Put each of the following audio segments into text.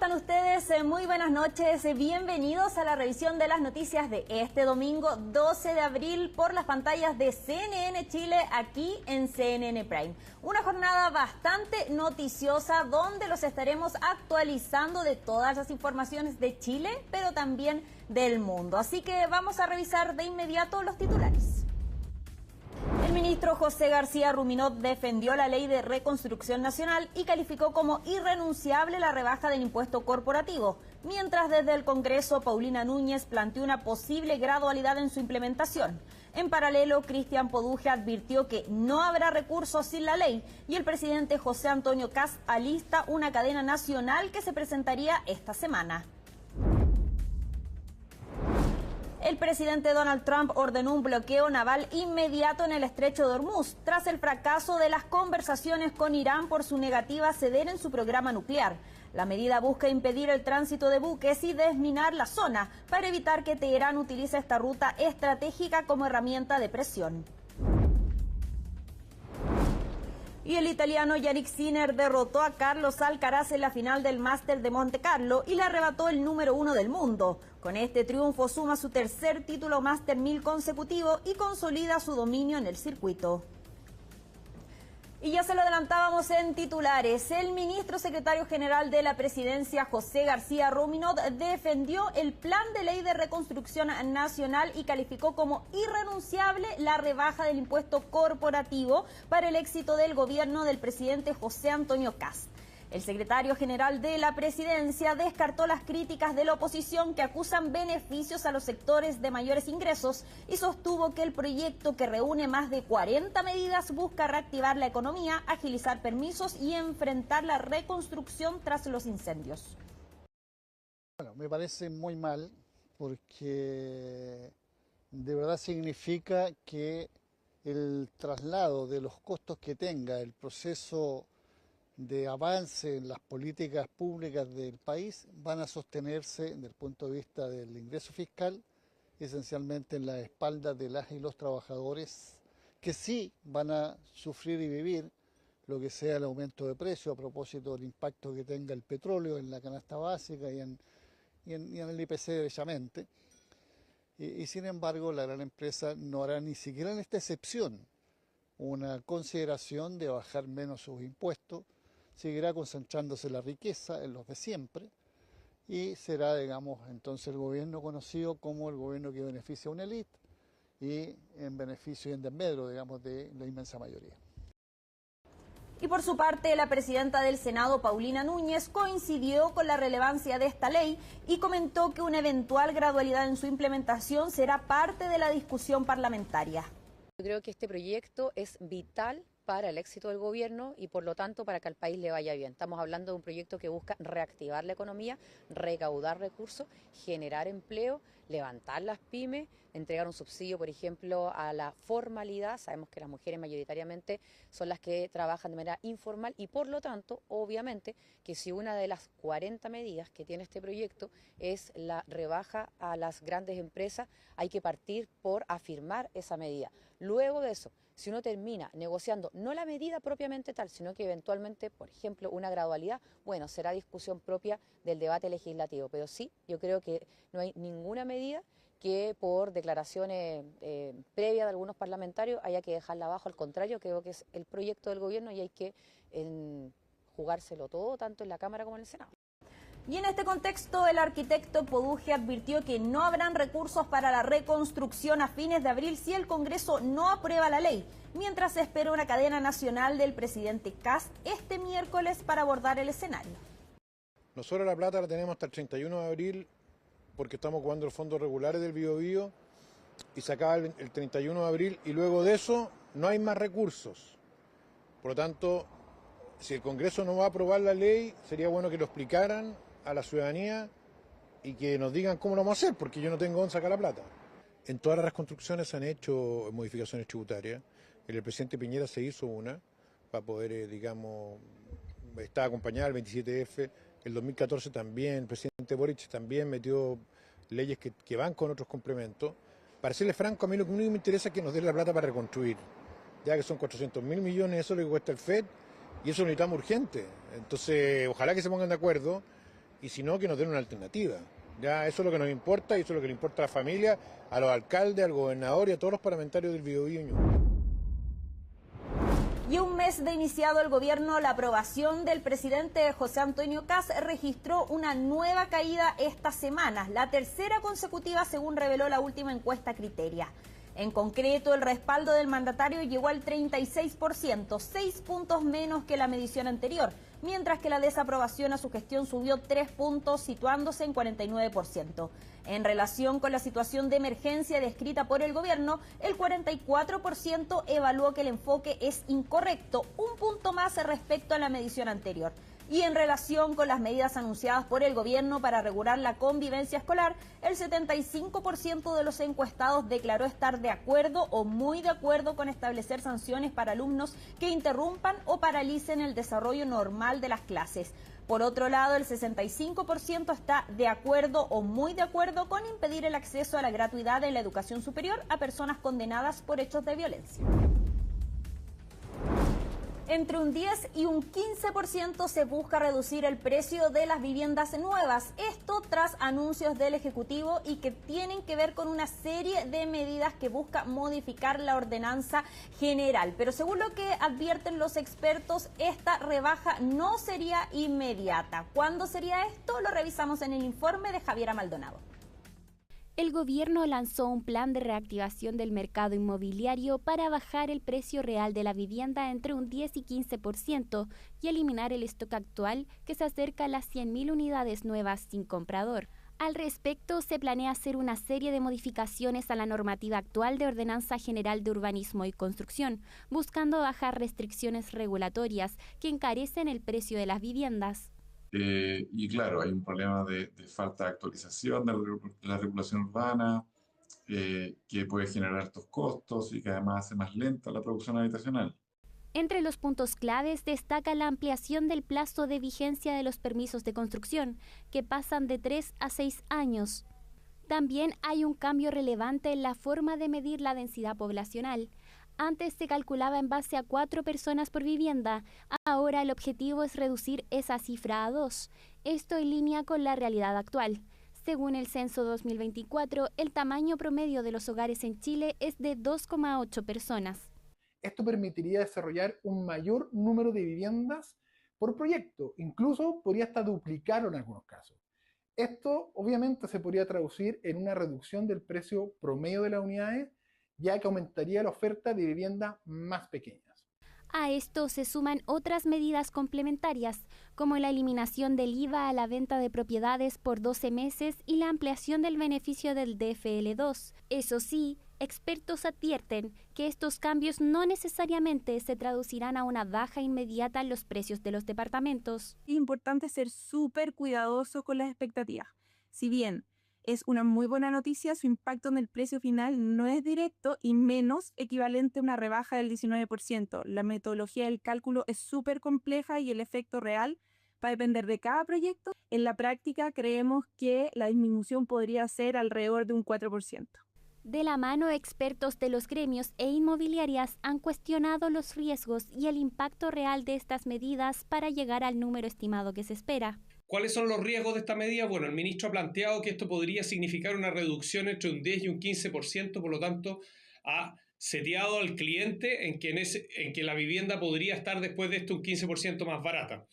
están ustedes? Muy buenas noches, bienvenidos a la revisión de las noticias de este domingo 12 de abril por las pantallas de CNN Chile aquí en CNN Prime. Una jornada bastante noticiosa donde los estaremos actualizando de todas las informaciones de Chile, pero también del mundo. Así que vamos a revisar de inmediato los titulares. El ministro José García Ruminot defendió la ley de reconstrucción nacional y calificó como irrenunciable la rebaja del impuesto corporativo, mientras desde el Congreso Paulina Núñez planteó una posible gradualidad en su implementación. En paralelo, Cristian Poduje advirtió que no habrá recursos sin la ley y el presidente José Antonio Kast alista una cadena nacional que se presentaría esta semana. El presidente Donald Trump ordenó un bloqueo naval inmediato en el estrecho de Hormuz, tras el fracaso de las conversaciones con Irán por su negativa a ceder en su programa nuclear. La medida busca impedir el tránsito de buques y desminar la zona, para evitar que Teherán utilice esta ruta estratégica como herramienta de presión. Y el italiano Yannick Sinner derrotó a Carlos Alcaraz en la final del Máster de Monte Carlo y le arrebató el número 1 del mundo. Con este triunfo suma su tercer título Máster 1000 consecutivo y consolida su dominio en el circuito. Y ya se lo adelantábamos en titulares, el ministro secretario general de la Presidencia, José García Ruminot, defendió el plan de ley de reconstrucción nacional y calificó como irrenunciable la rebaja del impuesto corporativo para el éxito del gobierno del presidente José Antonio Kast. El secretario general de la Presidencia descartó las críticas de la oposición que acusan beneficios a los sectores de mayores ingresos y sostuvo que el proyecto, que reúne más de 40 medidas, busca reactivar la economía, agilizar permisos y enfrentar la reconstrucción tras los incendios. Bueno, me parece muy mal porque de verdad significa que el traslado de los costos que tenga el proceso de avance en las políticas públicas del país van a sostenerse desde el punto de vista del ingreso fiscal, esencialmente en la espalda de las y los trabajadores que sí van a sufrir y vivir lo que sea el aumento de precio a propósito del impacto que tenga el petróleo en la canasta básica y en el IPC derechamente. Y sin embargo la gran empresa no hará ni siquiera en esta excepción una consideración de bajar menos sus impuestos, seguirá concentrándose la riqueza en los de siempre y será, digamos, entonces el gobierno conocido como el gobierno que beneficia a una élite y en beneficio y en desmedro, digamos, de la inmensa mayoría. Y por su parte, la presidenta del Senado, Paulina Núñez, coincidió con la relevancia de esta ley y comentó que una eventual gradualidad en su implementación será parte de la discusión parlamentaria. Yo creo que este proyecto es vital para el éxito del gobierno y por lo tanto para que al país le vaya bien. Estamos hablando de un proyecto que busca reactivar la economía, recaudar recursos, generar empleo, levantar las pymes, entregar un subsidio, por ejemplo, a la formalidad. Sabemos que las mujeres mayoritariamente son las que trabajan de manera informal y por lo tanto, obviamente, que si una de las 40 medidas que tiene este proyecto es la rebaja a las grandes empresas, hay que partir por afirmar esa medida. Luego de eso, si uno termina negociando no la medida propiamente tal, sino que eventualmente, por ejemplo, una gradualidad, bueno, será discusión propia del debate legislativo. Pero sí, yo creo que no hay ninguna medida que por declaraciones previas de algunos parlamentarios haya que dejarla abajo. Al contrario, creo que es el proyecto del gobierno y hay que jugárselo todo, tanto en la Cámara como en el Senado. Y en este contexto, el arquitecto Poduje advirtió que no habrán recursos para la reconstrucción a fines de abril si el Congreso no aprueba la ley, mientras se espera una cadena nacional del presidente Kast este miércoles para abordar el escenario. Nosotros la plata la tenemos hasta el 31 de abril porque estamos jugando los fondos regulares del Biobío y se acaba el 31 de abril y luego de eso no hay más recursos. Por lo tanto, si el Congreso no va a aprobar la ley, sería bueno que lo explicaran a la ciudadanía y que nos digan cómo lo vamos a hacer, porque yo no tengo dónde sacar la plata. En todas las reconstrucciones se han hecho modificaciones tributarias. El presidente Piñera se hizo una para poder, digamos, está acompañada del 27F. El 2014 también, el presidente Boric también metió leyes que van con otros complementos. Para serles franco, a mí lo único que me interesa es que nos den la plata para reconstruir, ya que son 400.000 millones, eso es lo que cuesta el FED, y eso lo necesitamos urgente. Entonces, ojalá que se pongan de acuerdo y si no, que nos den una alternativa. Ya eso es lo que nos importa y eso es lo que le importa a la familia, a los alcaldes, al gobernador y a todos los parlamentarios del Biobío y Ñuble. Y un mes de iniciado el gobierno, la aprobación del presidente José Antonio Kast registró una nueva caída esta semana, la tercera consecutiva según reveló la última encuesta Criteria. En concreto, el respaldo del mandatario llegó al 36%, 6 puntos menos que la medición anterior, mientras que la desaprobación a su gestión subió 3 puntos, situándose en 49%. En relación con la situación de emergencia descrita por el gobierno, el 44% evaluó que el enfoque es incorrecto, un punto más respecto a la medición anterior. Y en relación con las medidas anunciadas por el gobierno para regular la convivencia escolar, el 75% de los encuestados declaró estar de acuerdo o muy de acuerdo con establecer sanciones para alumnos que interrumpan o paralicen el desarrollo normal de las clases. Por otro lado, el 65% está de acuerdo o muy de acuerdo con impedir el acceso a la gratuidad en la educación superior a personas condenadas por hechos de violencia. Entre un 10 y un 15% se busca reducir el precio de las viviendas nuevas. Esto tras anuncios del Ejecutivo y que tienen que ver con una serie de medidas que busca modificar la ordenanza general. Pero según lo que advierten los expertos, esta rebaja no sería inmediata. ¿Cuándo sería esto? Lo revisamos en el informe de Javiera Maldonado. El gobierno lanzó un plan de reactivación del mercado inmobiliario para bajar el precio real de la vivienda entre un 10 y 15% y eliminar el stock actual que se acerca a las 100.000 unidades nuevas sin comprador. Al respecto, se planea hacer una serie de modificaciones a la normativa actual de Ordenanza General de Urbanismo y Construcción, buscando bajar restricciones regulatorias que encarecen el precio de las viviendas. Y claro, hay un problema de falta de actualización de la regulación urbana, que puede generar altos costos y que además hace más lenta la producción habitacional. Entre los puntos claves destaca la ampliación del plazo de vigencia de los permisos de construcción, que pasan de 3 a 6 años. También hay un cambio relevante en la forma de medir la densidad poblacional. Antes se calculaba en base a 4 personas por vivienda, ahora el objetivo es reducir esa cifra a 2, esto en línea con la realidad actual. Según el censo 2024, el tamaño promedio de los hogares en Chile es de 2,8 personas. Esto permitiría desarrollar un mayor número de viviendas por proyecto, incluso podría hasta duplicarlo en algunos casos. Esto obviamente se podría traducir en una reducción del precio promedio de las unidades, ya que aumentaría la oferta de viviendas más pequeñas. A esto se suman otras medidas complementarias, como la eliminación del IVA a la venta de propiedades por 12 meses y la ampliación del beneficio del DFL2. Eso sí, expertos advierten que estos cambios no necesariamente se traducirán a una baja inmediata en los precios de los departamentos. Es importante ser súper cuidadoso con las expectativas. Si bien es una muy buena noticia, su impacto en el precio final no es directo y menos equivalente a una rebaja del 19%. La metodología del cálculo es súper compleja y el efecto real va a depender de cada proyecto. En la práctica creemos que la disminución podría ser alrededor de un 4%. De la mano, expertos de los gremios e inmobiliarias han cuestionado los riesgos y el impacto real de estas medidas para llegar al número estimado que se espera. ¿Cuáles son los riesgos de esta medida? Bueno, el ministro ha planteado que esto podría significar una reducción entre un 10 y un 15%, por lo tanto, ha seteado al cliente en que la vivienda podría estar después de esto un 15% más barata.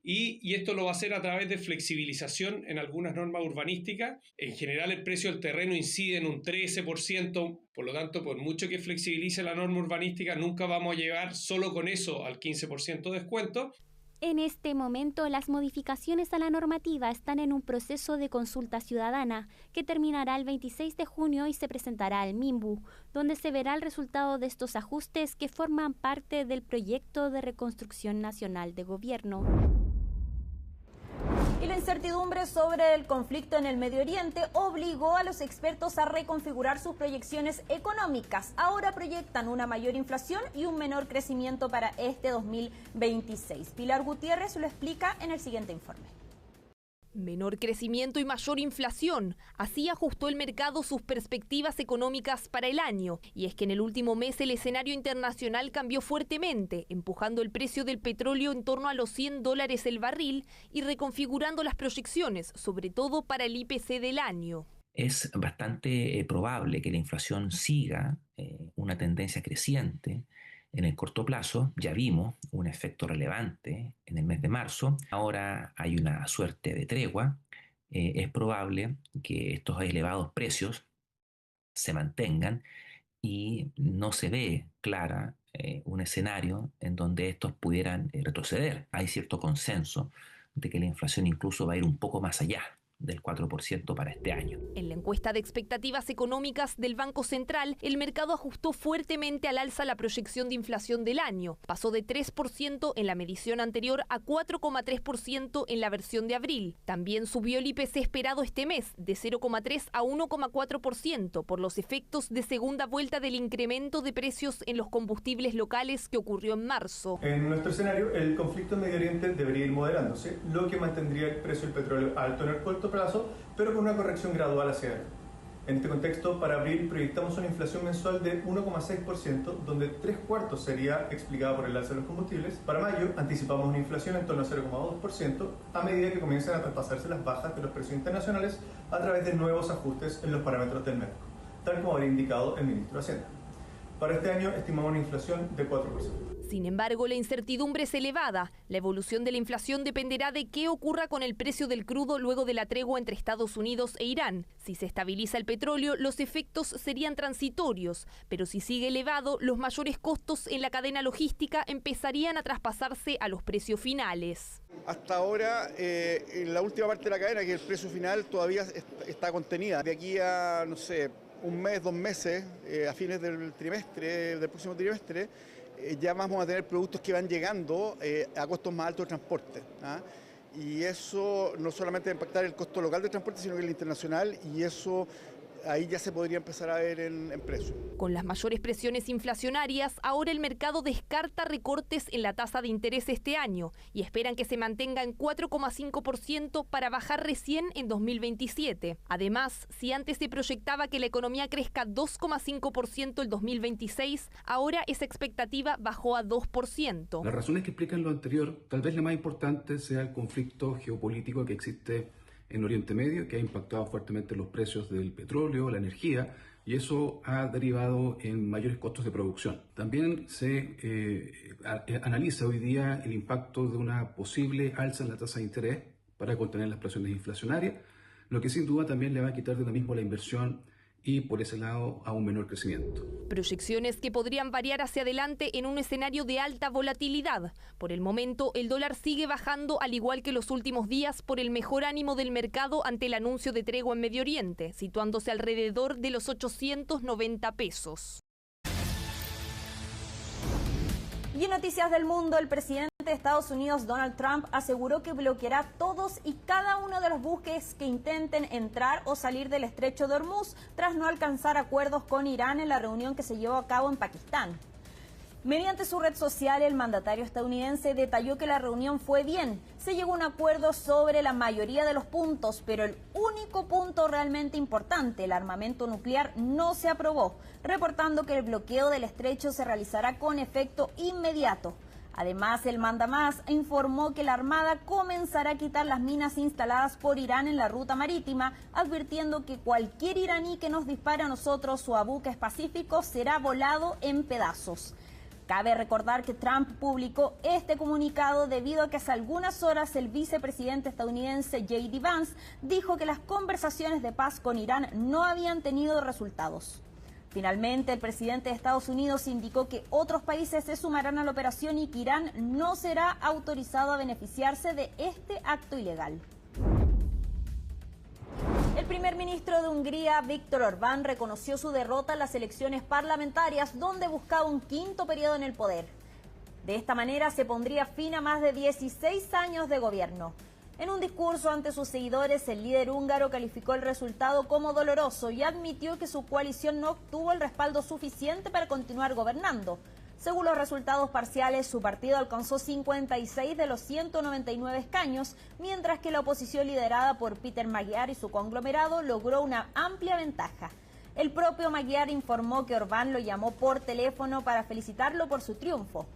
Y esto lo va a hacer a través de flexibilización en algunas normas urbanísticas. En general, el precio del terreno incide en un 13%, por lo tanto, por mucho que flexibilice la norma urbanística, nunca vamos a llegar solo con eso al 15% de descuento. En este momento, las modificaciones a la normativa están en un proceso de consulta ciudadana que terminará el 26 de junio y se presentará al MIMBU, donde se verá el resultado de estos ajustes que forman parte del proyecto de reconstrucción nacional de gobierno. Y la incertidumbre sobre el conflicto en el Medio Oriente obligó a los expertos a reconfigurar sus proyecciones económicas. Ahora proyectan una mayor inflación y un menor crecimiento para este 2026. Pilar Gutiérrez lo explica en el siguiente informe. Menor crecimiento y mayor inflación. Así ajustó el mercado sus perspectivas económicas para el año. Y es que en el último mes el escenario internacional cambió fuertemente, empujando el precio del petróleo en torno a los $100 el barril y reconfigurando las proyecciones, sobre todo para el IPC del año. Es bastante probable que la inflación siga una tendencia creciente. En el corto plazo ya vimos un efecto relevante en el mes de marzo. Ahora hay una suerte de tregua. Es probable que estos elevados precios se mantengan y no se ve clara un escenario en donde estos pudieran retroceder. Hay cierto consenso de que la inflación incluso va a ir un poco más allá del 4% para este año. En la encuesta de expectativas económicas del Banco Central, el mercado ajustó fuertemente al alza la proyección de inflación del año. Pasó de 3% en la medición anterior a 4,3% en la versión de abril. También subió el IPC esperado este mes, de 0,3 a 1,4%, por los efectos de segunda vuelta del incremento de precios en los combustibles locales que ocurrió en marzo. En nuestro escenario, el conflicto en Medio Oriente debería ir moderándose, lo que mantendría el precio del petróleo alto en el corto plazo, pero con una corrección gradual hacia adelante. En este contexto, para abril proyectamos una inflación mensual de 1,6%, donde 3/4 sería explicada por el alza de los combustibles. Para mayo, anticipamos una inflación en torno a 0,2% a medida que comiencen a traspasarse las bajas de los precios internacionales a través de nuevos ajustes en los parámetros del mercado, tal como habría indicado el ministro de Hacienda. Para este año estimamos una inflación de 4%. Sin embargo, la incertidumbre es elevada. La evolución de la inflación dependerá de qué ocurra con el precio del crudo luego de la tregua entre Estados Unidos e Irán. Si se estabiliza el petróleo, los efectos serían transitorios, pero si sigue elevado, los mayores costos en la cadena logística empezarían a traspasarse a los precios finales. Hasta ahora, en la última parte de la cadena, que el precio final todavía está contenida. De aquí a, no sé, un mes, 2 meses, a fines del próximo trimestre, ya vamos a tener productos que van llegando a costos más altos de transporte. Y eso no solamente va a impactar el costo local de transporte, sino que el internacional, y eso ahí ya se podría empezar a ver en precios. Con las mayores presiones inflacionarias, ahora el mercado descarta recortes en la tasa de interés este año y esperan que se mantenga en 4,5% para bajar recién en 2027. Además, si antes se proyectaba que la economía crezca 2,5% el 2026, ahora esa expectativa bajó a 2%. Las razones que explican lo anterior, tal vez la más importante sea el conflicto geopolítico que existe en Oriente Medio, que ha impactado fuertemente los precios del petróleo, la energía, y eso ha derivado en mayores costos de producción. También se analiza hoy día el impacto de una posible alza en la tasa de interés para contener las presiones inflacionarias, lo que sin duda también le va a quitar dinamismo a la inversión y por ese lado a un menor crecimiento. Proyecciones que podrían variar hacia adelante en un escenario de alta volatilidad. Por el momento, el dólar sigue bajando al igual que los últimos días por el mejor ánimo del mercado ante el anuncio de tregua en Medio Oriente, situándose alrededor de los 890 pesos. Y en Noticias del Mundo, el presidente de Estados Unidos, Donald Trump, aseguró que bloqueará todos y cada uno de los buques que intenten entrar o salir del estrecho de Hormuz tras no alcanzar acuerdos con Irán en la reunión que se llevó a cabo en Pakistán. Mediante su red social, el mandatario estadounidense detalló que la reunión fue bien. Se llegó a un acuerdo sobre la mayoría de los puntos, pero el único punto realmente importante, el armamento nuclear, no se aprobó, reportando que el bloqueo del estrecho se realizará con efecto inmediato. Además, el mandamás informó que la Armada comenzará a quitar las minas instaladas por Irán en la ruta marítima, advirtiendo que cualquier iraní que nos dispare a nosotros o a buques pacíficos será volado en pedazos. Cabe recordar que Trump publicó este comunicado debido a que hace algunas horas el vicepresidente estadounidense J.D. Vance dijo que las conversaciones de paz con Irán no habían tenido resultados. Finalmente, el presidente de Estados Unidos indicó que otros países se sumarán a la operación y que Irán no será autorizado a beneficiarse de este acto ilegal. El primer ministro de Hungría, Viktor Orbán, reconoció su derrota en las elecciones parlamentarias, donde buscaba un quinto periodo en el poder. De esta manera se pondría fin a más de 16 años de gobierno. En un discurso ante sus seguidores, el líder húngaro calificó el resultado como doloroso y admitió que su coalición no obtuvo el respaldo suficiente para continuar gobernando. Según los resultados parciales, su partido alcanzó 56 de los 199 escaños, mientras que la oposición liderada por Peter Magyar y su conglomerado logró una amplia ventaja. El propio Magyar informó que Orbán lo llamó por teléfono para felicitarlo por su triunfo.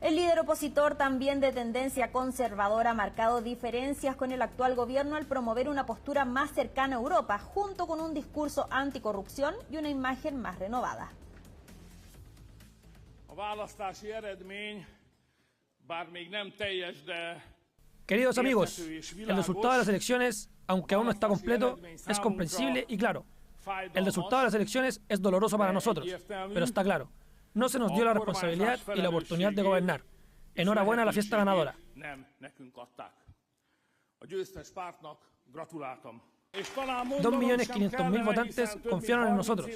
El líder opositor, también de tendencia conservadora, ha marcado diferencias con el actual gobierno al promover una postura más cercana a Europa, junto con un discurso anticorrupción y una imagen más renovada. Queridos amigos, el resultado de las elecciones, aunque aún no está completo, es comprensible y claro. El resultado de las elecciones es doloroso para nosotros, pero está claro. No se nos dio la responsabilidad y la oportunidad de gobernar. Enhorabuena a la fiesta ganadora. 2.500.000 votantes confiaron en nosotros.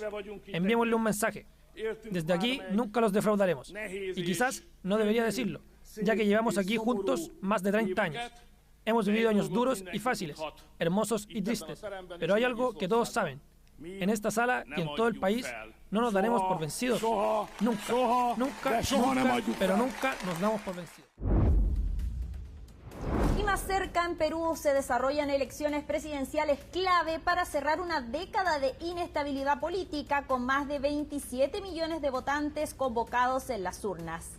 Enviémosle un mensaje. Desde aquí nunca los defraudaremos. Y quizás no debería decirlo, ya que llevamos aquí juntos más de 30 años. Hemos vivido años duros y fáciles, hermosos y tristes. Pero hay algo que todos saben. En esta sala y en todo el país no nos daremos por vencidos. Nunca, pero nunca nos damos por vencidos. Y más cerca, en Perú se desarrollan elecciones presidenciales clave para cerrar una década de inestabilidad política con más de 27 millones de votantes convocados en las urnas.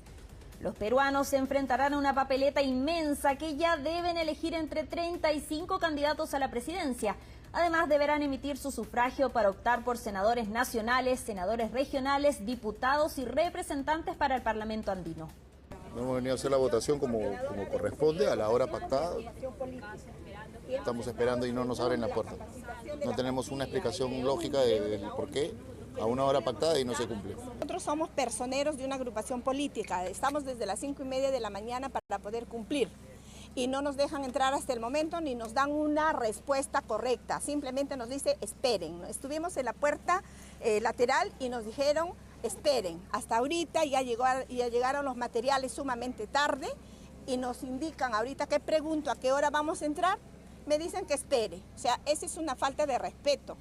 Los peruanos se enfrentarán a una papeleta inmensa que ya deben elegir entre 35 candidatos a la presidencia. Además, deberán emitir su sufragio para optar por senadores nacionales, senadores regionales, diputados y representantes para el Parlamento andino. Hemos venido a hacer la votación como corresponde, a la hora pactada. Estamos esperando y no nos abren la puerta. No tenemos una explicación lógica del por qué a una hora pactada y no se cumple. Nosotros somos personeros de una agrupación política. Estamos desde las 5:30 de la mañana para poder cumplir. Y no nos dejan entrar hasta el momento ni nos dan una respuesta correcta. Simplemente nos dice esperen. Estuvimos en la puerta lateral y nos dijeron esperen. Hasta ahorita ya llegaron los materiales sumamente tarde y nos indican ahorita que pregunto a qué hora vamos a entrar. Me dicen que espere. O sea, esa es una falta de respeto.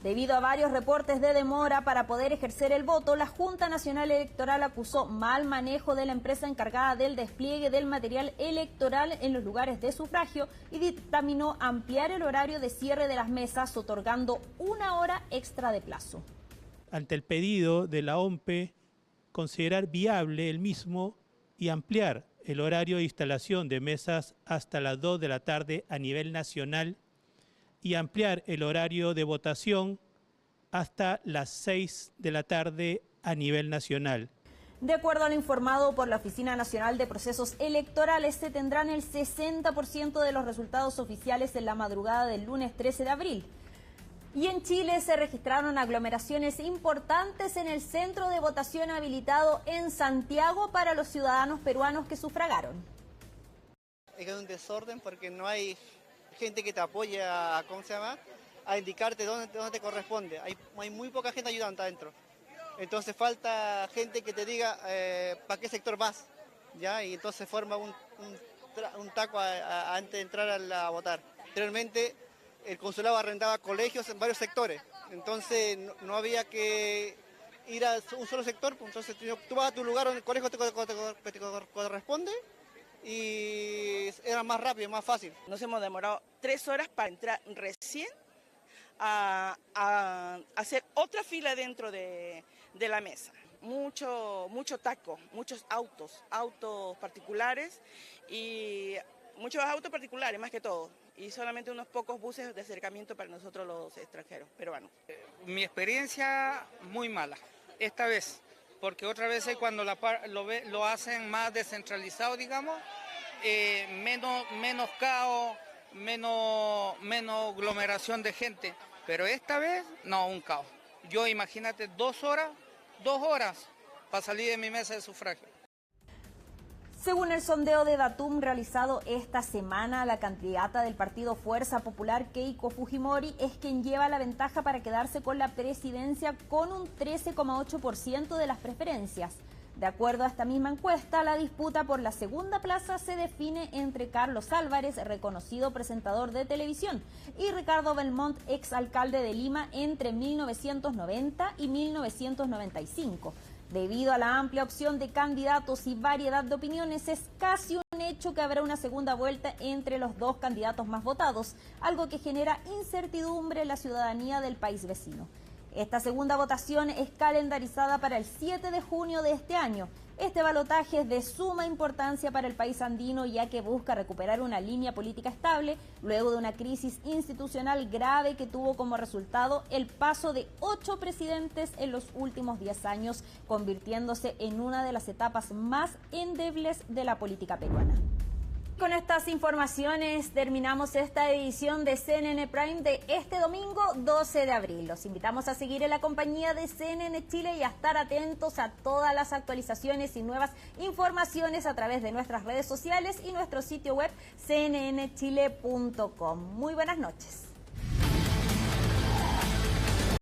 Debido a varios reportes de demora para poder ejercer el voto, la Junta Nacional Electoral acusó mal manejo de la empresa encargada del despliegue del material electoral en los lugares de sufragio y dictaminó ampliar el horario de cierre de las mesas, otorgando 1 hora extra de plazo. Ante el pedido de la OMPE, considerar viable el mismo y ampliar el horario de instalación de mesas hasta las 2 de la tarde a nivel nacional y ampliar el horario de votación hasta las 6 de la tarde a nivel nacional. De acuerdo a lo informado por la Oficina Nacional de Procesos Electorales, se tendrán el 60% de los resultados oficiales en la madrugada del lunes 13 de abril. Y en Chile se registraron aglomeraciones importantes en el centro de votación habilitado en Santiago para los ciudadanos peruanos que sufragaron. Es un desorden porque no hay gente que te apoya, ¿cómo se llama?, a indicarte dónde te corresponde. Hay muy poca gente ayudando adentro. Entonces falta gente que te diga para qué sector vas, ¿ya? Y entonces forma un taco antes de entrar a votar. Anteriormente el consulado arrendaba colegios en varios sectores, entonces no había que ir a un solo sector, entonces tú vas a tu lugar donde el colegio te corresponde, y era más rápido, más fácil. Nos hemos demorado 3 horas para entrar recién a hacer otra fila dentro de la mesa. Mucho taco, muchos autos particulares y muchos autos particulares más que todo. Y solamente unos pocos buses de acercamiento para nosotros los extranjeros peruanos. Mi experiencia muy mala esta vez. Porque otra vez cuando lo hacen más descentralizado, digamos, menos caos, menos aglomeración de gente. Pero esta vez, no, un caos. Yo imagínate 2 horas para salir de mi mesa de sufragio. Según el sondeo de Datum realizado esta semana, la candidata del partido Fuerza Popular, Keiko Fujimori, es quien lleva la ventaja para quedarse con la presidencia con un 13,8% de las preferencias. De acuerdo a esta misma encuesta, la disputa por la segunda plaza se define entre Carlos Álvarez, reconocido presentador de televisión, y Ricardo Belmont, exalcalde de Lima entre 1990 y 1995. Debido a la amplia opción de candidatos y variedad de opiniones, es casi un hecho que habrá una segunda vuelta entre los dos candidatos más votados, algo que genera incertidumbre en la ciudadanía del país vecino. Esta segunda votación es calendarizada para el 7 de junio de este año. Este balotaje es de suma importancia para el país andino, ya que busca recuperar una línea política estable luego de una crisis institucional grave que tuvo como resultado el paso de 8 presidentes en los últimos 10 años, convirtiéndose en una de las etapas más endebles de la política peruana. Con estas informaciones terminamos esta edición de CNN Prime de este domingo 12 de abril. Los invitamos a seguir en la compañía de CNN Chile y a estar atentos a todas las actualizaciones y nuevas informaciones a través de nuestras redes sociales y nuestro sitio web cnnchile.com. Muy buenas noches.